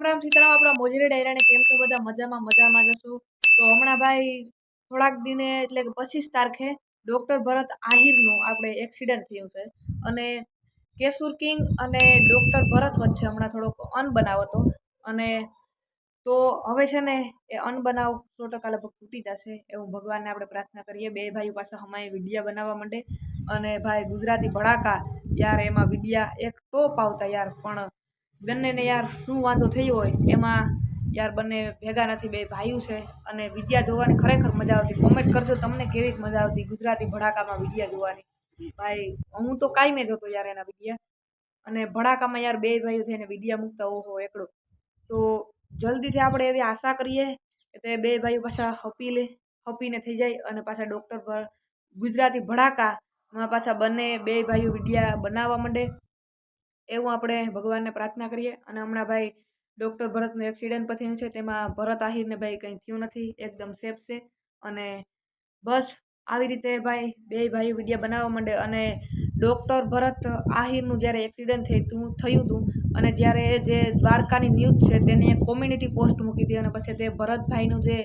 રામ સીતારામ આપણા મોજરે ડાયરાને કેમ છો બધા મજામાં જશો તો હમણાં ભાઈ થોડાક દિને એટલે કે 25 તારીખે ડોક્ટર ભરત આહિરનું આપણે એક્સિડન્ટ થયું છે અને કેસુર કિંગ અને ડોક્ટર ભરત વચ્ચે હમણાં થોડોક અનબનાવ હતો અને તો હવે છે ને એ અનબનાવ 100% લગભગ તૂટી જશે એવું ભગવાનને આપણે પ્રાર્થના કરીએ। બે ભાઈઓ પાસે હમાય વિડિયા બનાવવા માંડે અને ભાઈ ગુજરાતી ભડાકા યાર એમાં વિડિયા એક ટોપ આવતા યાર પણ બંનેને યાર શું વાંધો થયો હોય એમાં યાર બંને ભેગા નથી, બે ભાઈઓ છે અને વિડિયા જોવાની ખરેખર મજા આવતી। કોમેન્ટ કરજો તમને કેવી મજા આવતી ગુજરાતી ભડાકામાં વિડિયા જોવાની। ભાઈ હું તો કાયમે જોતો યાર એના વિડિયા અને ભડાકામાં યાર બે ભાઈઓ થઈને વિડિયા મૂકતા ઓહો એકડો। તો જલ્દીથી આપણે એવી આશા કરીએ કે તે બે ભાઈઓ પાછા હપીને થઈ જાય અને પાછા ડોક્ટર ગુજરાતી ભડાકામાં પાછા બંને બે ભાઈઓ વિડિયા બનાવવા માંડે એવું આપણે ભગવાનને પ્રાર્થના કરીએ। અને હમણાં ભાઈ ડોક્ટર ભરતનું એક્સિડન્ટ પણ થયું છે તેમાં ભરત આહિરને ભાઈ કંઈ થયું નથી, એકદમ સેફ છે અને બસ આવી રીતે ભાઈ બે ભાઈઓ વિડિયા બનાવવા માંડે અને ડોક્ટર ભરત આહિરનું જ્યારે એક્સિડન્ટ થયું હતું અને જ્યારે જે દ્વારકાની ન્યૂઝ છે તેને કોમ્યુનિટી પોસ્ટ મૂકી હતી અને પછી તે ભરતભાઈનું જે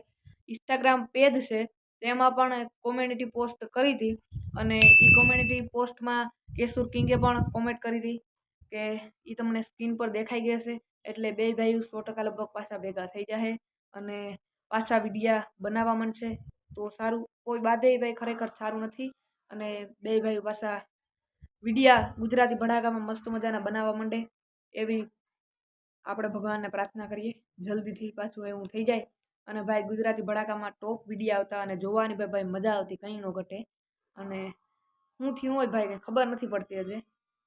ઇન્સ્ટાગ્રામ પેજ છે તેમાં પણ કોમ્યુનિટી પોસ્ટ કરી હતી અને એ કોમ્યુનિટી પોસ્ટમાં કેસુર કિંગે પણ કોમેન્ટ કરી હતી કે એ તમને સ્ક્રીન પર દેખાઈ ગયા છે એટલે બે ભાઈઓ 100% લગભગ પાછા ભેગા થઈ જશે અને પાછા વિડિયા બનાવવા માંડશે તો સારું। કોઈ બાધે ભાઈ ખરેખર સારું નથી અને બે ભાઈઓ પાછા વિડિયા ગુજરાતી ભડાકામાં મસ્ત મજાના બનાવવા માંડે એવી આપણે ભગવાનને પ્રાર્થના કરીએ જલ્દીથી પાછું એવું થઈ જાય અને ભાઈ ગુજરાતી ભડાકામાં ટોપ વિડિયા આવતા અને જોવાની ભાઈ મજા આવતી કંઈ ન ઘટે અને શું થયું હોય ભાઈ ખબર નથી પડતી હજે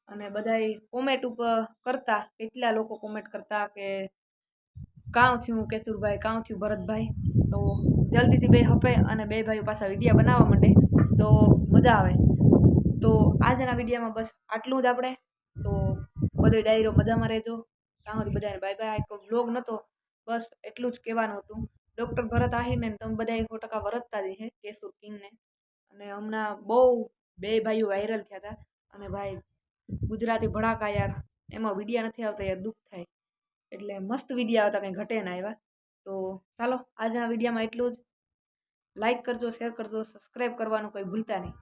અને બધાય કોમેન્ટ ઉપર કરતા કેટલા લોકો કોમેન્ટ કરતા કે કાં થયું કેશુરભાઈ, કાં થયું ભરતભાઈ, તો જલ્દીથી બે હપે અને બે ભાઈઓ પાછા વિડિયા બનાવવા માંડે તો મજા આવે। તો આજના વિડીયોમાં બસ આટલું જ આપણે તો બધો ડાયરો મજામાં રહેજો ત્યાં સુધી બધાને બાય બાય। કોઈ બ્લોગ નહોતો બસ એટલું જ કહેવાનું હતું। ડૉક્ટર ભરત આહિરને તમે બધા 100% વરતતા જ છે કેસુર કિંગને અને હમણાં બહુ બે ભાઈઓ વાયરલ થયા હતા અને ભાઈ ગુજરાતી ભડાકા યાર એમાં વિડિયા નથી આવતા યાર દુઃખ થાય એટલે મસ્ત વિડિયા આવતા કંઈ ઘટે ના આવ્યા। તો ચાલો આજના વિડીયોમાં એટલું જ। લાઈક કરજો, શેર કરજો, સબસ્ક્રાઈબ કરવાનું કંઈ ભૂલતા નહીં।